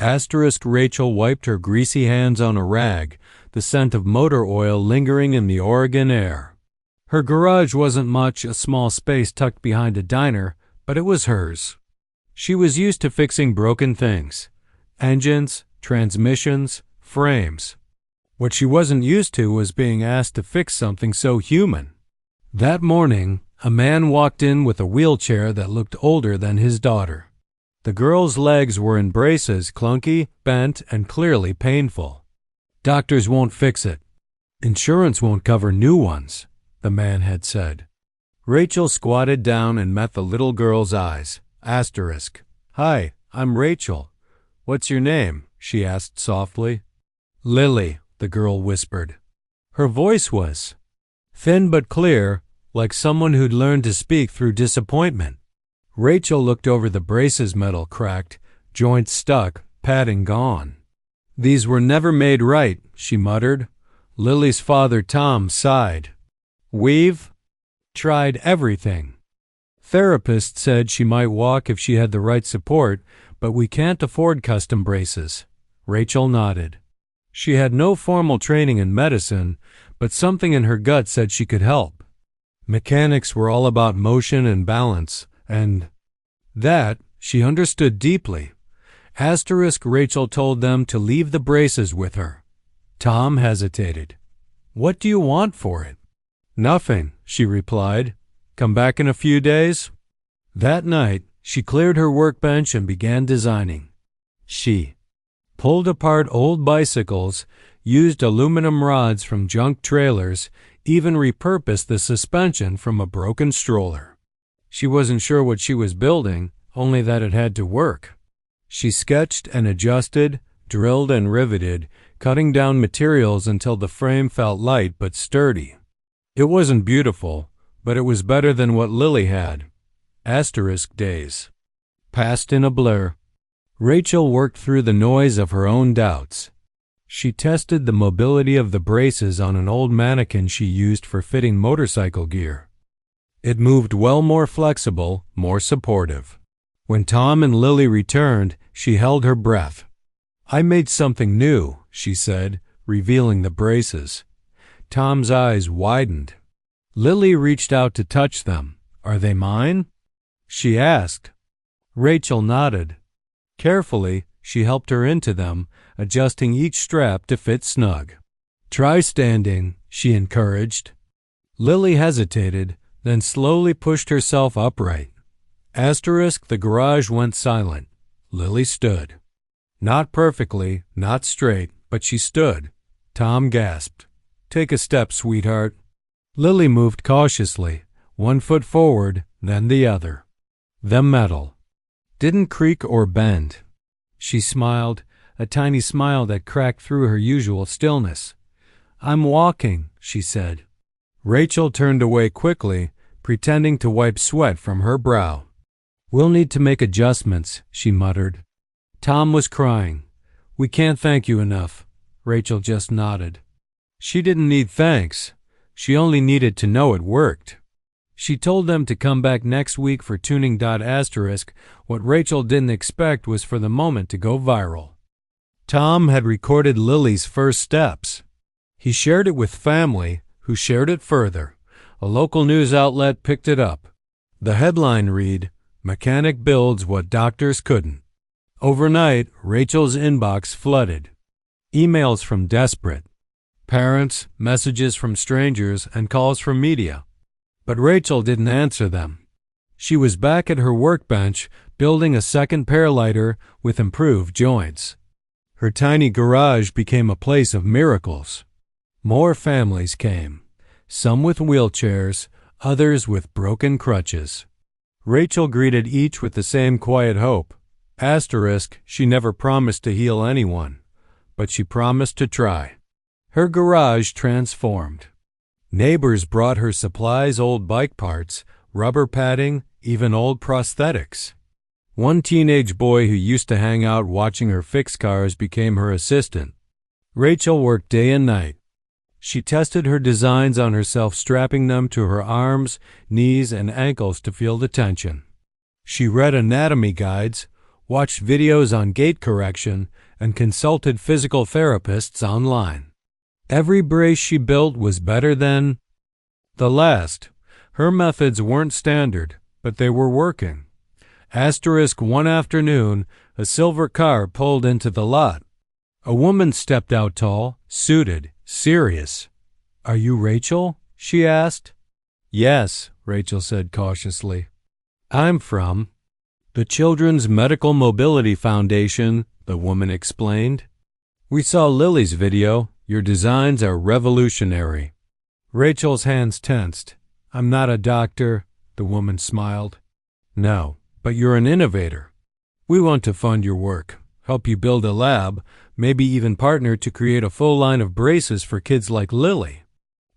Rachel wiped her greasy hands on a rag, the scent of motor oil lingering in the Oregon air. Her garage wasn't much, a small space tucked behind a diner, but it was hers. She was used to fixing broken things: engines, transmissions, frames. What she wasn't used to was being asked to fix something so human. That morning, a man walked in with a wheelchair that looked older than his daughter. The girl's legs were in braces, clunky, bent, and clearly painful. "Doctors won't fix it. Insurance won't cover new ones," the man had said. Rachel squatted down and met the little girl's eyes. "Hi, I'm Rachel. What's your name?" she asked softly. "Lily," the girl whispered. Her voice was thin but clear, like someone who'd learned to speak through disappointment. Rachel looked over the braces, metal cracked, joints stuck, padding gone. "These were never made right," she muttered. Lily's father, Tom, sighed. "We've tried everything. Therapist said she might walk if she had the right support, but we can't afford custom braces." Rachel nodded. She had no formal training in medicine, but something in her gut said she could help. Mechanics were all about motion and balance, and that she understood deeply. Rachel told them to leave the braces with her. Tom hesitated. "What do you want for it?" "Nothing," she replied. "Come back in a few days?" That night, she cleared her workbench and began designing. She pulled apart old bicycles, used aluminum rods from junk trailers, even repurposed the suspension from a broken stroller. She wasn't sure what she was building, only that it had to work. She sketched and adjusted, drilled and riveted, cutting down materials until the frame felt light but sturdy. It wasn't beautiful, but it was better than what Lily had. Days passed in a blur. Rachel worked through the noise of her own doubts. She tested the mobility of the braces on an old mannequin she used for fitting motorcycle gear. It moved well, more flexible, more supportive. When Tom and Lily returned, she held her breath. "I made something new," she said, revealing the braces. Tom's eyes widened. Lily reached out to touch them. "Are they mine?" she asked. Rachel nodded. Carefully, she helped her into them, adjusting each strap to fit snug. "Try standing," she encouraged. Lily hesitated, then slowly pushed herself upright. The garage went silent. Lily stood. Not perfectly, not straight, but she stood. Tom gasped. "Take a step, sweetheart." Lily moved cautiously, one foot forward, then the other. The metal didn't creak or bend. She smiled, a tiny smile that cracked through her usual stillness. "I'm walking," she said. Rachel turned away quickly, pretending to wipe sweat from her brow. "We'll need to make adjustments," she muttered. Tom was crying. "We can't thank you enough." Rachel just nodded. She didn't need thanks. She only needed to know it worked. She told them to come back next week for tuning. What Rachel didn't expect was for the moment to go viral. Tom had recorded Lily's first steps. He shared it with family, who shared it further. A local news outlet picked it up. The headline read, "Mechanic builds what doctors couldn't." Overnight, Rachel's inbox flooded. Emails from desperate parents, messages from strangers, and calls from media. But Rachel didn't answer them. She was back at her workbench, building a second paralighter with improved joints. Her tiny garage became a place of miracles. More families came, some with wheelchairs, others with broken crutches. Rachel greeted each with the same quiet hope. She never promised to heal anyone, but she promised to try. Her garage transformed. Neighbors brought her supplies, old bike parts, rubber padding, even old prosthetics. One teenage boy who used to hang out watching her fix cars became her assistant. Rachel worked day and night. She tested her designs on herself, strapping them to her arms, knees, and ankles to feel the tension. She read anatomy guides, watched videos on gait correction, and consulted physical therapists online. Every brace she built was better than the last. Her methods weren't standard, but they were working. One afternoon, a silver car pulled into the lot. A woman stepped out tall, suited, serious. "Are you Rachel?" she asked. "Yes," Rachel said cautiously. "I'm from the Children's Medical Mobility Foundation," the woman explained. "We saw Lily's video. Your designs are revolutionary." Rachel's hands tensed. "I'm not a doctor," the woman smiled. "No, but you're an innovator. We want to fund your work, help you build a lab, maybe even partner to create a full line of braces for kids like Lily."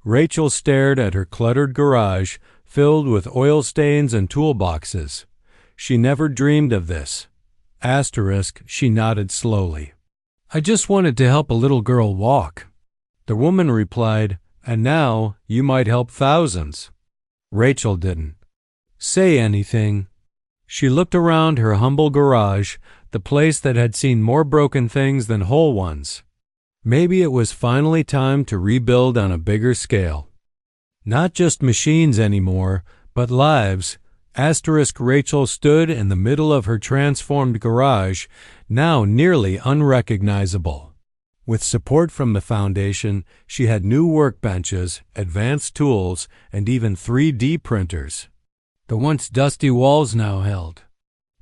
Rachel stared at her cluttered garage, filled with oil stains and toolboxes. She never dreamed of this. She nodded slowly. "I just wanted to help a little girl walk." The woman replied, "And now you might help thousands." Rachel didn't say anything. She looked around her humble garage, the place that had seen more broken things than whole ones. Maybe it was finally time to rebuild on a bigger scale. Not just machines anymore, but lives. Rachel stood in the middle of her transformed garage, now nearly unrecognizable. With support from the foundation, she had new workbenches, advanced tools, and even 3D printers. The once dusty walls now held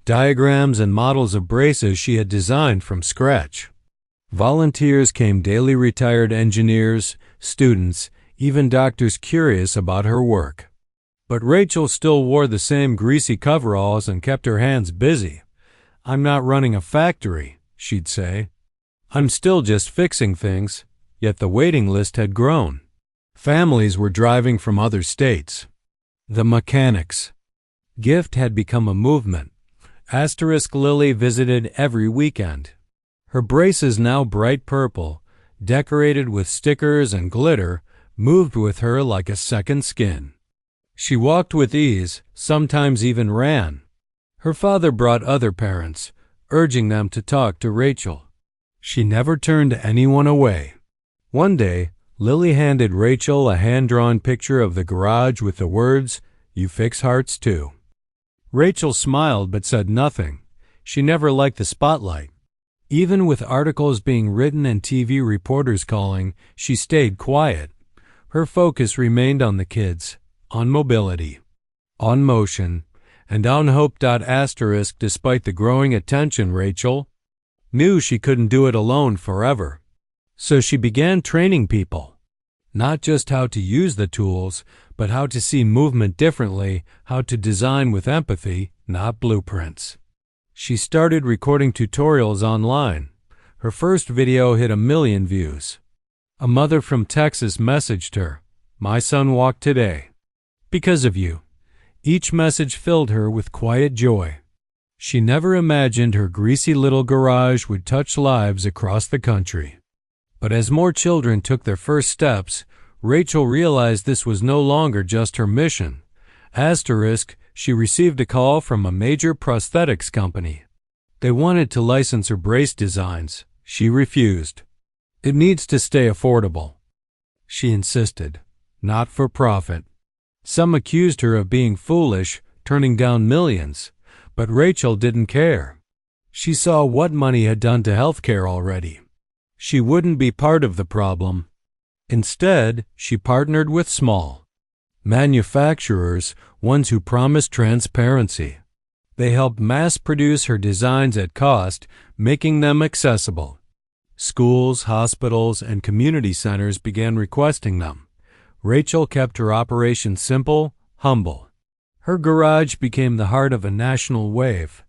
diagrams and models of braces she had designed from scratch. Volunteers came daily, retired engineers, students, even doctors curious about her work. But Rachel still wore the same greasy coveralls and kept her hands busy. "I'm not running a factory," she'd say. "I'm still just fixing things." Yet the waiting list had grown. Families were driving from other states. The mechanics gift had become a movement. Lily visited every weekend. Her braces, now bright purple, decorated with stickers and glitter, moved with her like a second skin. She walked with ease, sometimes even ran. Her father brought other parents, urging them to talk to Rachel. She never turned anyone away. One day, Lily handed Rachel a hand-drawn picture of the garage with the words, "You fix hearts too." Rachel smiled but said nothing. She never liked the spotlight. Even with articles being written and TV reporters calling, she stayed quiet. Her focus remained on the kids, on mobility, on motion, and on hope. Despite the growing attention, Rachel knew she couldn't do it alone forever. So she began training people, not just how to use the tools, but how to see movement differently, how to design with empathy, not blueprints. She started recording tutorials online. Her first video hit 1 million views. A mother from Texas messaged her, "My son walked today because of you." Each message filled her with quiet joy. She never imagined her greasy little garage would touch lives across the country. But as more children took their first steps, Rachel realized this was no longer just her mission. She received a call from a major prosthetics company. They wanted to license her brace designs. She refused. "It needs to stay affordable," she insisted, "not for profit." Some accused her of being foolish, turning down millions, but Rachel didn't care. She saw what money had done to healthcare already. She wouldn't be part of the problem. Instead, she partnered with small manufacturers, ones who promised transparency. They helped mass-produce her designs at cost, making them accessible. Schools, hospitals, and community centers began requesting them. Rachel kept her operation simple, humble. Her garage became the heart of a national wave.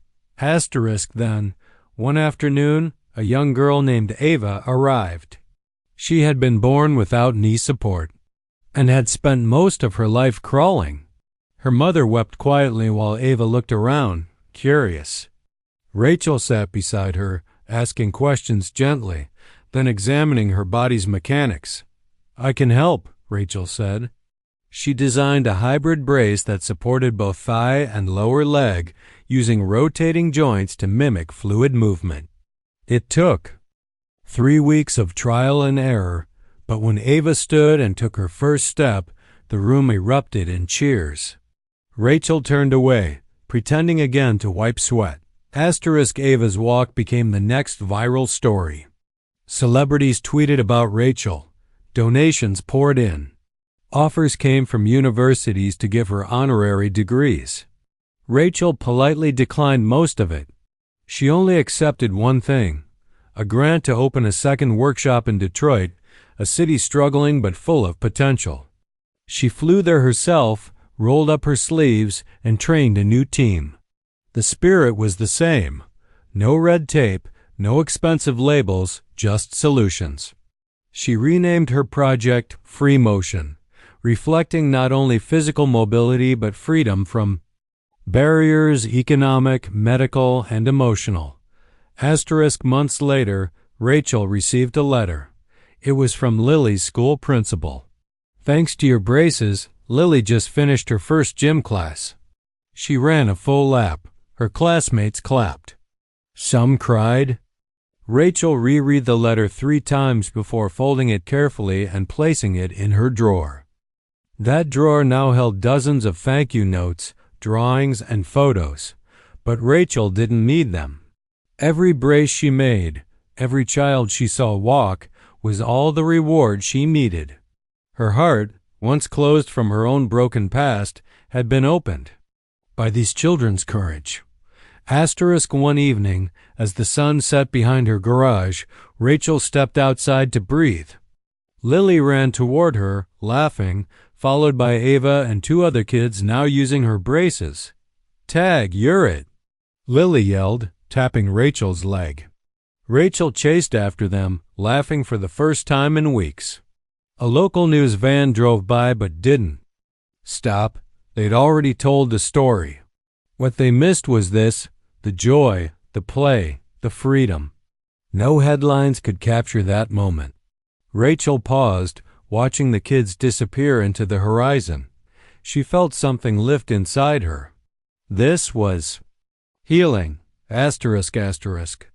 Then, one afternoon, a young girl named Ava arrived. She had been born without knee support and had spent most of her life crawling. Her mother wept quietly while Ava looked around, curious. Rachel sat beside her, asking questions gently, then examining her body's mechanics. "I can help," Rachel said. She designed a hybrid brace that supported both thigh and lower leg, using rotating joints to mimic fluid movement. It took 3 weeks of trial and error, but when Ava stood and took her first step, the room erupted in cheers. Rachel turned away, pretending again to wipe sweat. Ava's walk became the next viral story. Celebrities tweeted about Rachel. Donations poured in. Offers came from universities to give her honorary degrees. Rachel politely declined most of it. She only accepted one thing: a grant to open a second workshop in Detroit, a city struggling but full of potential. She flew there herself, rolled up her sleeves, and trained a new team. The spirit was the same. No red tape, no expensive labels, just solutions. She renamed her project Free Motion, reflecting not only physical mobility but freedom from barriers, economic, medical, and emotional. Months later, Rachel received a letter. It was from Lily's school principal. "Thanks to your braces, Lily just finished her first gym class." She ran a full lap. Her classmates clapped. Some cried. Rachel reread the letter 3 times before folding it carefully and placing it in her drawer. That drawer now held dozens of thank you notes, drawings, and photos, but Rachel didn't need them. Every brace she made, every child she saw walk, was all the reward she needed. Her heart, once closed from her own broken past, had been opened by these children's courage. One evening, as the sun set behind her garage, Rachel stepped outside to breathe. Lily ran toward her, laughing, followed by Ava and 2 other kids now using her braces. "Tag, you're it!" Lily yelled, tapping Rachel's leg. Rachel chased after them, laughing for the first time in weeks. A local news van drove by but didn't stop. They'd already told the story. What they missed was this: the joy, the play, the freedom. No headlines could capture that moment. Rachel paused, watching the kids disappear into the horizon. She felt something lift inside her. This was healing. ***.